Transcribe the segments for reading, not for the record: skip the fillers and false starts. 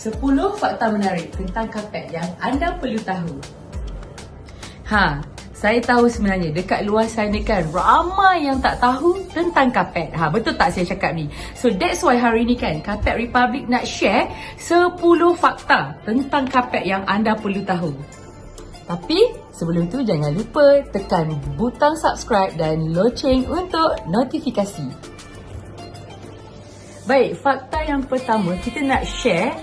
10 fakta menarik tentang kapet yang anda perlu tahu. Saya tahu sebenarnya dekat luar sana kan ramai yang tak tahu tentang kapet. Betul tak saya cakap ni? So that's why hari ni kan Carpet Republic nak share 10 fakta tentang kapet yang anda perlu tahu. Tapi sebelum tu jangan lupa tekan butang subscribe dan loceng untuk notifikasi. Baik, fakta yang pertama kita nak share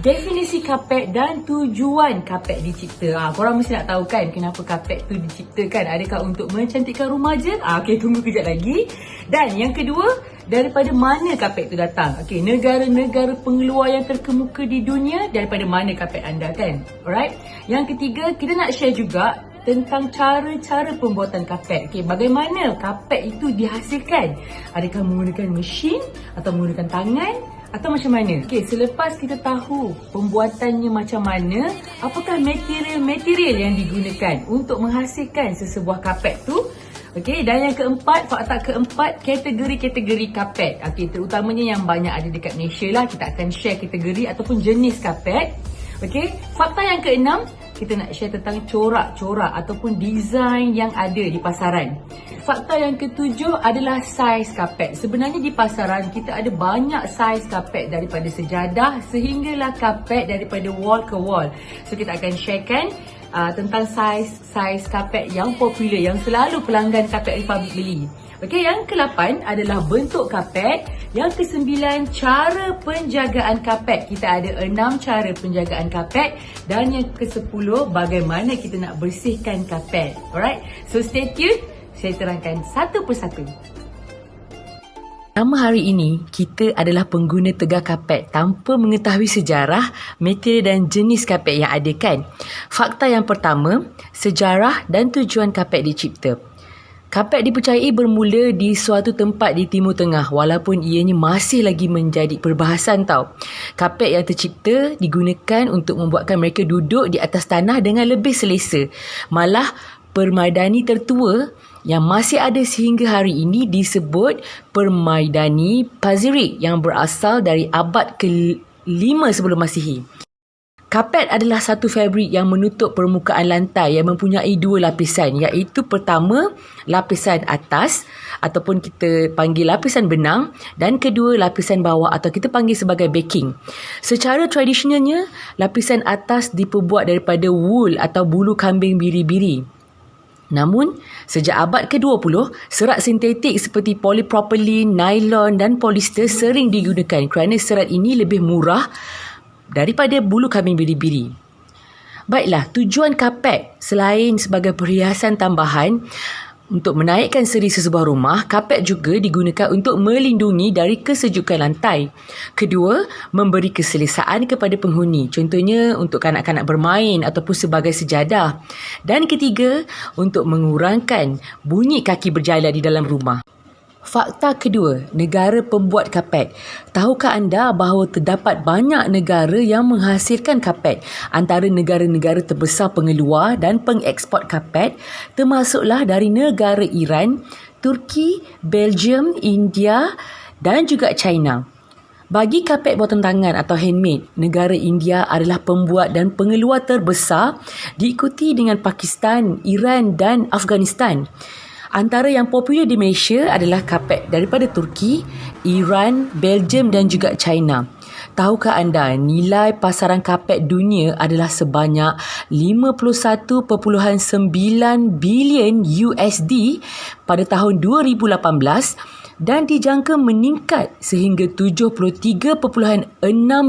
definisi kapet dan tujuan kapet dicipta. Korang mesti nak tahu kan kenapa kapet tu diciptakan. Adakah untuk mencantikkan rumah je? Okey, tunggu kejap lagi. Dan yang kedua, daripada mana kapet tu datang? Okey, negara-negara pengeluar yang terkemuka di dunia, daripada mana kapet anda kan? Alright. Yang ketiga, kita nak share juga tentang cara-cara pembuatan kapet. Okey, bagaimana kapet itu dihasilkan? Adakah menggunakan mesin atau menggunakan tangan? Atau macam mana? Okey, selepas kita tahu pembuatannya macam mana, apakah material-material yang digunakan untuk menghasilkan sesebuah kapet tu? Okey, dan yang keempat, fakta keempat, kategori-kategori kapet. Okey, terutamanya yang banyak ada dekat Malaysia lah. Kita akan share kategori ataupun jenis kapet. Okey, fakta yang keenam, kita nak share tentang corak-corak ataupun design yang ada di pasaran. Fakta yang ketujuh adalah saiz kapet. Sebenarnya di pasaran kita ada banyak saiz kapet, daripada sejadah sehinggalah kapet daripada wall ke wall. So kita akan sharekan tentang saiz kapet yang popular, yang selalu pelanggan Carpet Republic beli. Okey, yang ke-8 adalah bentuk kapet. Yang ke-9, cara penjagaan kapet. Kita ada 6 cara penjagaan kapet. Dan yang ke-10, bagaimana kita nak bersihkan kapet. Alright, so stay tune. Saya terangkan satu persatu. Nama hari ini, kita adalah pengguna tegar kapet tanpa mengetahui sejarah, material dan jenis kapet yang ada kan. Fakta yang pertama, sejarah dan tujuan kapet dicipta. Kapet dipercayai bermula di suatu tempat di Timur Tengah walaupun ianya masih lagi menjadi perbahasan tau. Kapet yang tercipta digunakan untuk membuatkan mereka duduk di atas tanah dengan lebih selesa. Malah permaidani tertua yang masih ada sehingga hari ini disebut Permaidani Pazyrik yang berasal dari abad ke-5 sebelum Masihi. Kapet adalah satu fabrik yang menutup permukaan lantai yang mempunyai 2 lapisan, iaitu pertama, lapisan atas ataupun kita panggil lapisan benang, dan kedua, lapisan bawah atau kita panggil sebagai backing. Secara tradisionalnya, lapisan atas diperbuat daripada wool atau bulu kambing biri-biri. Namun, sejak abad ke-20, serat sintetik seperti polypropylene, nylon dan polyester sering digunakan kerana serat ini lebih murah daripada bulu kambing biri-biri. Baiklah, tujuan kapet selain sebagai perhiasan tambahan untuk menaikkan seri sesebuah rumah, kapet juga digunakan untuk melindungi dari kesejukan lantai. Kedua, memberi keselesaan kepada penghuni, contohnya untuk kanak-kanak bermain ataupun sebagai sejadah. Dan ketiga, untuk mengurangkan bunyi kaki berjalan di dalam rumah. Fakta kedua, negara pembuat kapet. Tahukah anda bahawa terdapat banyak negara yang menghasilkan kapet? Antara negara-negara terbesar pengeluar dan pengeksport kapet termasuklah dari negara Iran, Turki, Belgium, India dan juga China. Bagi kapet buatan tangan atau handmade, negara India adalah pembuat dan pengeluar terbesar, diikuti dengan Pakistan, Iran dan Afghanistan. Antara yang popular di Malaysia adalah kapet daripada Turki, Iran, Belgium dan juga China. Tahukah anda nilai pasaran kapet dunia adalah sebanyak 51.9 bilion USD pada tahun 2018 dan dijangka meningkat sehingga 73.6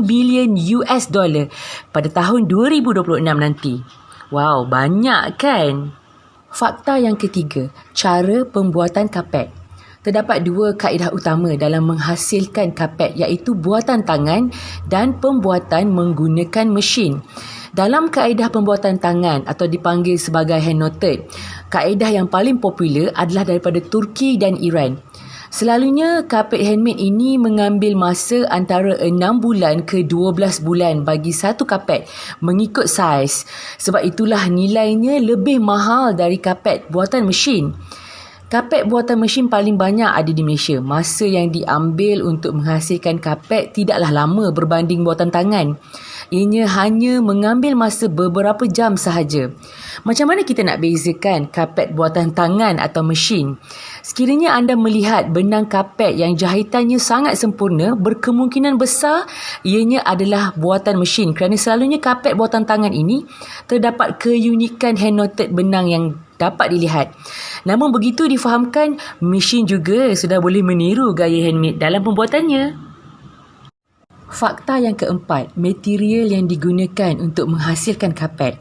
bilion US dollar pada tahun 2026 nanti. Wow, banyak kan? Fakta yang ketiga, cara pembuatan kapet. Terdapat 2 kaedah utama dalam menghasilkan kapet, iaitu buatan tangan dan pembuatan menggunakan mesin. Dalam kaedah pembuatan tangan atau dipanggil sebagai hand knotted, kaedah yang paling popular adalah daripada Turki dan Iran. Selalunya, kapet handmade ini mengambil masa antara 6 bulan ke 12 bulan bagi satu kapet mengikut saiz. Sebab itulah nilainya lebih mahal dari kapet buatan mesin. Kapet buatan mesin paling banyak ada di Malaysia. Masa yang diambil untuk menghasilkan kapet tidaklah lama berbanding buatan tangan. Ianya hanya mengambil masa beberapa jam sahaja. Macam mana kita nak bezakan kapet buatan tangan atau mesin? Sekiranya anda melihat benang kapet yang jahitannya sangat sempurna, berkemungkinan besar ianya adalah buatan mesin kerana selalunya kapet buatan tangan ini terdapat keunikan hand knotted benang yang dapat dilihat. Namun begitu difahamkan, mesin juga sudah boleh meniru gaya handmade dalam pembuatannya. Fakta yang keempat, material yang digunakan untuk menghasilkan kapet.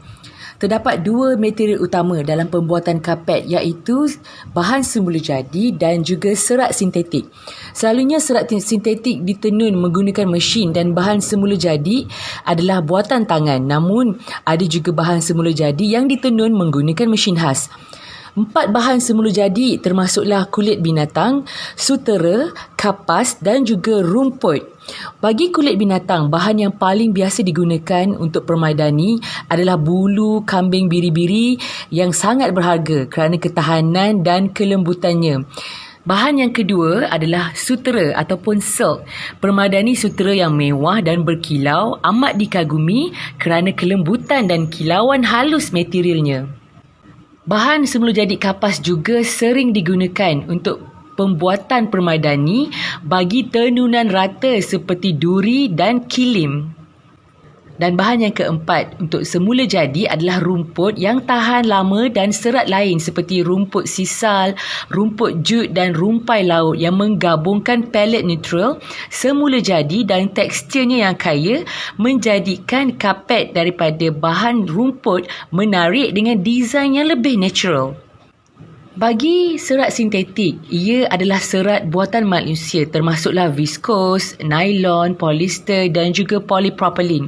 Terdapat dua material utama dalam pembuatan kapet iaitu bahan semula jadi dan juga serat sintetik. Selalunya serat sintetik ditenun menggunakan mesin dan bahan semula jadi adalah buatan tangan. Namun ada juga bahan semula jadi yang ditenun menggunakan mesin khas. 4 bahan semula jadi termasuklah kulit binatang, sutera, kapas dan juga rumput. Bagi kulit binatang, bahan yang paling biasa digunakan untuk permaidani adalah bulu kambing biri-biri yang sangat berharga kerana ketahanan dan kelembutannya. Bahan yang kedua adalah sutera ataupun silk. Permadani sutera yang mewah dan berkilau amat dikagumi kerana kelembutan dan kilauan halus materialnya. Bahan semula jadi kapas juga sering digunakan untuk pembuatan permadani bagi tenunan rata seperti duri dan kilim. Dan bahan yang keempat untuk semula jadi adalah rumput yang tahan lama dan serat lain seperti rumput sisal, rumput jut dan rumpai laut yang menggabungkan palet neutral, semula jadi dan teksturnya yang kaya menjadikan kapet daripada bahan rumput menarik dengan desain yang lebih natural. Bagi serat sintetik, ia adalah serat buatan manusia termasuklah viskos, nylon, polyester dan juga polypropylene.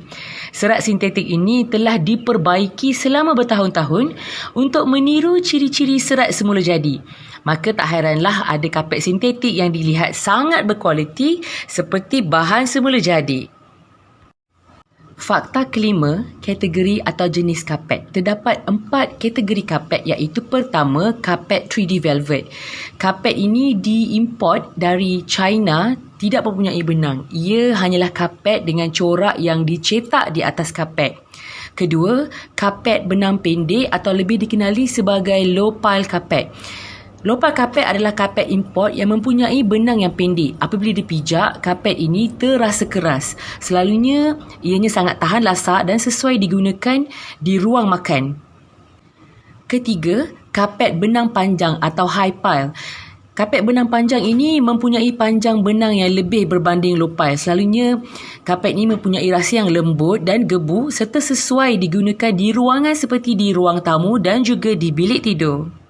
Serat sintetik ini telah diperbaiki selama bertahun-tahun untuk meniru ciri-ciri serat semula jadi. Maka tak hairanlah ada kapet sintetik yang dilihat sangat berkualiti seperti bahan semula jadi. Fakta kelima, kategori atau jenis kapet. Terdapat 4 kategori kapet iaitu pertama, kapet 3D velvet. Kapet ini diimport dari China, tidak mempunyai benang. Ia hanyalah kapet dengan corak yang dicetak di atas kapet. Kedua, kapet benang pendek atau lebih dikenali sebagai low pile kapet. Low pile kapet adalah kapet import yang mempunyai benang yang pendek. Apabila dipijak, kapet ini terasa keras. Selalunya, ianya sangat tahan lasak dan sesuai digunakan di ruang makan. Ketiga, kapet benang panjang atau high pile. Kapet benang panjang ini mempunyai panjang benang yang lebih berbanding low pile. Selalunya, kapet ini mempunyai rasa yang lembut dan gebu serta sesuai digunakan di ruangan seperti di ruang tamu dan juga di bilik tidur.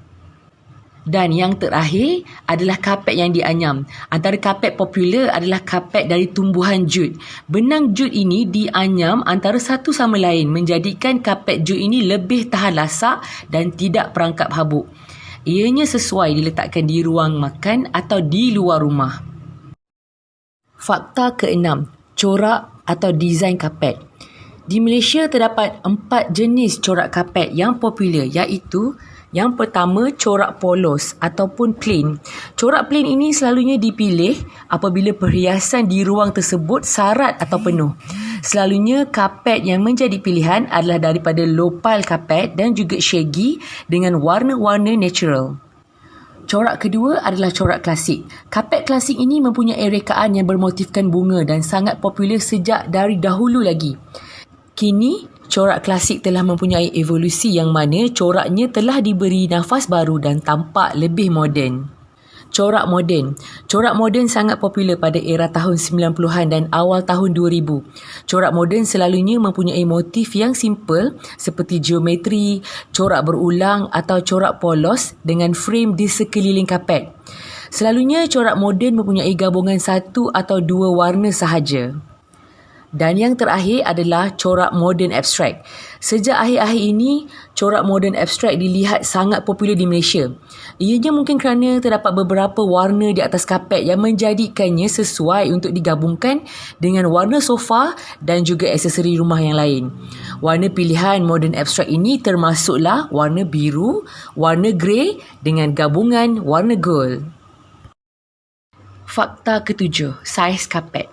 Dan yang terakhir adalah kapet yang dianyam. Antara kapet popular adalah kapet dari tumbuhan jut. Benang jut ini dianyam antara satu sama lain menjadikan kapet jut ini lebih tahan lasak dan tidak perangkap habuk. Ianya sesuai diletakkan di ruang makan atau di luar rumah. Fakta keenam, corak atau desain kapet. Di Malaysia terdapat 4 jenis corak kapet yang popular iaitu yang pertama, corak polos ataupun plain. Corak plain ini selalunya dipilih apabila perhiasan di ruang tersebut sarat atau penuh. Selalunya kapet yang menjadi pilihan adalah daripada low pile kapet dan juga shaggy dengan warna-warna natural. Corak kedua adalah corak klasik. Kapet klasik ini mempunyai rekaan yang bermotifkan bunga dan sangat popular sejak dari dahulu lagi. Kini, corak klasik telah mempunyai evolusi yang mana coraknya telah diberi nafas baru dan tampak lebih moden. Corak moden. Corak moden sangat popular pada era tahun 90-an dan awal tahun 2000. Corak moden selalunya mempunyai motif yang simple seperti geometri, corak berulang atau corak polos dengan frame di sekeliling kapet. Selalunya corak moden mempunyai gabungan 1 atau 2 warna sahaja. Dan yang terakhir adalah corak moden abstrak. Sejak akhir-akhir ini, corak moden abstrak dilihat sangat popular di Malaysia. Ianya mungkin kerana terdapat beberapa warna di atas kapet yang menjadikannya sesuai untuk digabungkan dengan warna sofa dan juga aksesori rumah yang lain. Warna pilihan moden abstrak ini termasuklah warna biru, warna grey dengan gabungan warna gold. Fakta ketujuh, saiz kapet.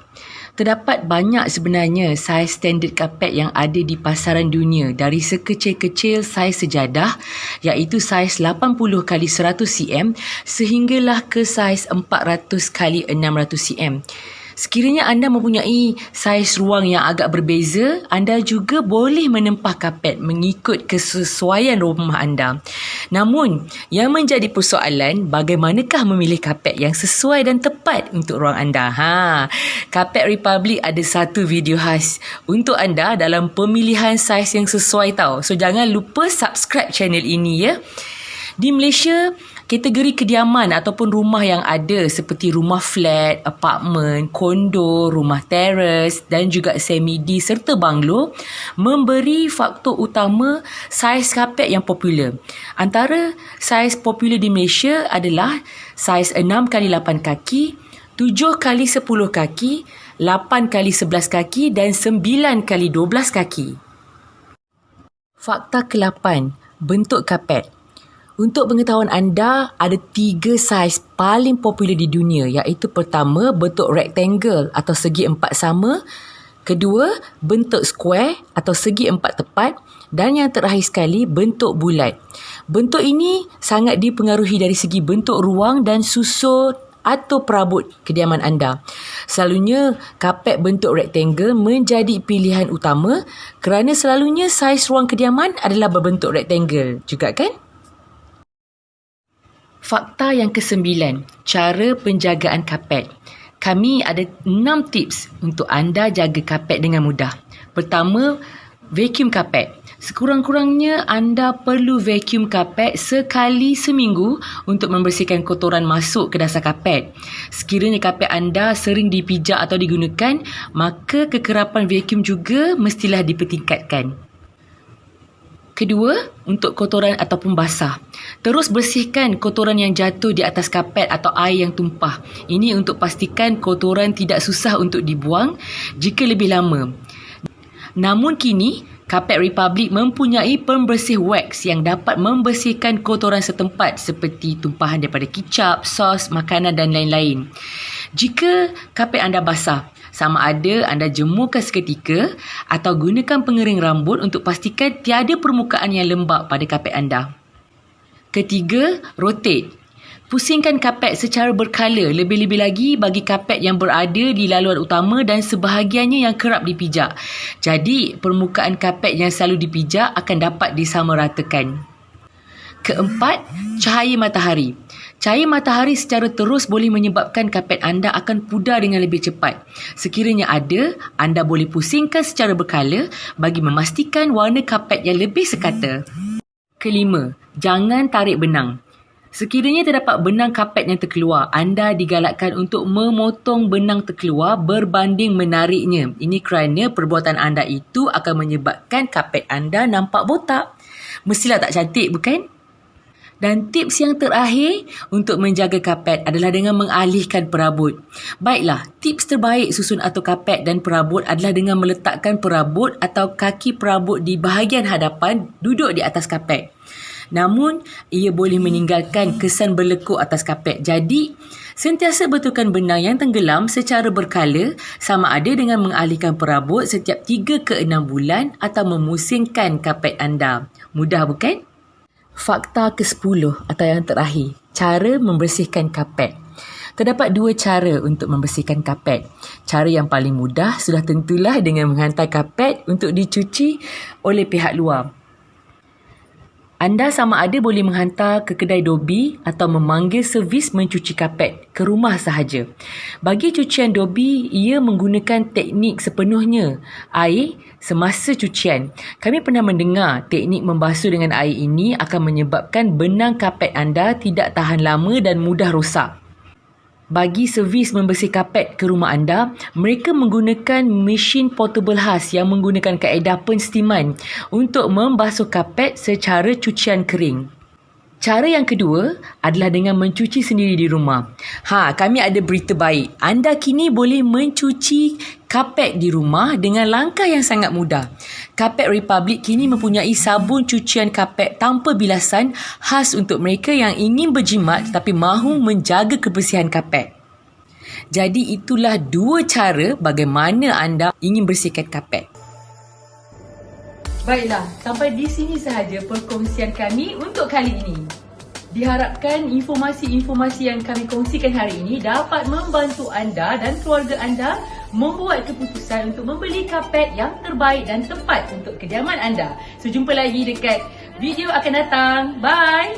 Terdapat banyak sebenarnya saiz standard kapet yang ada di pasaran dunia, dari sekecil-kecil saiz sejadah iaitu saiz 80x100 cm sehinggalah ke saiz 400x600 cm. Sekiranya anda mempunyai saiz ruang yang agak berbeza, anda juga boleh menempah kapet mengikut kesesuaian rumah anda. Namun, yang menjadi persoalan, bagaimanakah memilih kapet yang sesuai dan tepat untuk ruang anda? Carpet Republic ada satu video khas untuk anda dalam pemilihan saiz yang sesuai tau. So, jangan lupa subscribe channel ini ya. Di Malaysia, kategori kediaman ataupun rumah yang ada seperti rumah flat, apartmen, kondo, rumah teres dan juga semi-D serta banglo memberi faktor utama saiz kapet yang popular. Antara saiz popular di Malaysia adalah saiz 6x8 kaki, 7x10 kaki, 8x11 kaki dan 9x12 kaki. Fakta ke-8, bentuk kapet. Untuk pengetahuan anda, ada 3 saiz paling popular di dunia iaitu pertama, bentuk rectangle atau segi empat sama, kedua, bentuk square atau segi empat tepat dan yang terakhir sekali, bentuk bulat. Bentuk ini sangat dipengaruhi dari segi bentuk ruang dan susun atau perabot kediaman anda. Selalunya, kapet bentuk rectangle menjadi pilihan utama kerana selalunya saiz ruang kediaman adalah berbentuk rectangle juga kan? Fakta yang ke-9, cara penjagaan kapet. Kami ada 6 tips untuk anda jaga kapet dengan mudah. Pertama, vacuum kapet. Sekurang-kurangnya anda perlu vacuum kapet sekali seminggu untuk membersihkan kotoran masuk ke dasar kapet. Sekiranya kapet anda sering dipijak atau digunakan, maka kekerapan vacuum juga mestilah dipertingkatkan. Kedua, untuk kotoran ataupun basah. Terus bersihkan kotoran yang jatuh di atas kapet atau air yang tumpah. Ini untuk pastikan kotoran tidak susah untuk dibuang jika lebih lama. Namun kini, Carpet Republic mempunyai pembersih wax yang dapat membersihkan kotoran setempat seperti tumpahan daripada kicap, sos, makanan dan lain-lain. Jika kapet anda basah, sama ada anda jemurkan seketika atau gunakan pengering rambut untuk pastikan tiada permukaan yang lembap pada kapet anda. Ketiga, rotate. Pusingkan kapet secara berkala, lebih-lebih lagi bagi kapet yang berada di laluan utama dan sebahagiannya yang kerap dipijak. Jadi, permukaan kapet yang selalu dipijak akan dapat disamaratakan. Keempat, cahaya matahari. Cahaya matahari secara terus boleh menyebabkan kapet anda akan pudar dengan lebih cepat. Sekiranya ada, anda boleh pusingkan secara berkala bagi memastikan warna kapet yang lebih sekata. Kelima, jangan tarik benang. Sekiranya terdapat benang kapet yang terkeluar, anda digalakkan untuk memotong benang terkeluar berbanding menariknya. Ini kerana perbuatan anda itu akan menyebabkan kapet anda nampak botak. Mestilah tak cantik, bukan? Dan tips yang terakhir untuk menjaga kapet adalah dengan mengalihkan perabot. Baiklah, tips terbaik susun atur kapet dan perabot adalah dengan meletakkan perabot atau kaki perabot di bahagian hadapan duduk di atas kapet. Namun, ia boleh meninggalkan kesan berlekuk atas kapet. Jadi, sentiasa betulkan benang yang tenggelam secara berkala sama ada dengan mengalihkan perabot setiap 3 ke 6 bulan atau memusingkan kapet anda. Mudah bukan? Fakta ke-10 atau yang terakhir, cara membersihkan kapet. Terdapat 2 cara untuk membersihkan kapet. Cara yang paling mudah sudah tentulah dengan menghantar kapet untuk dicuci oleh pihak luar. Anda sama ada boleh menghantar ke kedai Dobi atau memanggil servis mencuci kapet ke rumah sahaja. Bagi cucian Dobi, ia menggunakan teknik sepenuhnya air semasa cucian. Kami pernah mendengar teknik membasuh dengan air ini akan menyebabkan benang kapet anda tidak tahan lama dan mudah rosak. Bagi servis membersih kapet ke rumah anda, mereka menggunakan mesin portable khas yang menggunakan kaedah penstiman untuk membasuh kapet secara cucian kering. Cara yang kedua adalah dengan mencuci sendiri di rumah. Kami ada berita baik. Anda kini boleh mencuci kapet di rumah dengan langkah yang sangat mudah. Carpet Republic kini mempunyai sabun cucian kapet tanpa bilasan khas untuk mereka yang ingin berjimat tetapi mahu menjaga kebersihan kapet. Jadi itulah 2 cara bagaimana anda ingin bersihkan kapet. Baiklah, sampai di sini sahaja perkongsian kami untuk kali ini. Diharapkan informasi-informasi yang kami kongsikan hari ini dapat membantu anda dan keluarga anda membuat keputusan untuk membeli kapet yang terbaik dan tepat untuk kediaman anda. So, jumpa lagi dekat video akan datang. Bye!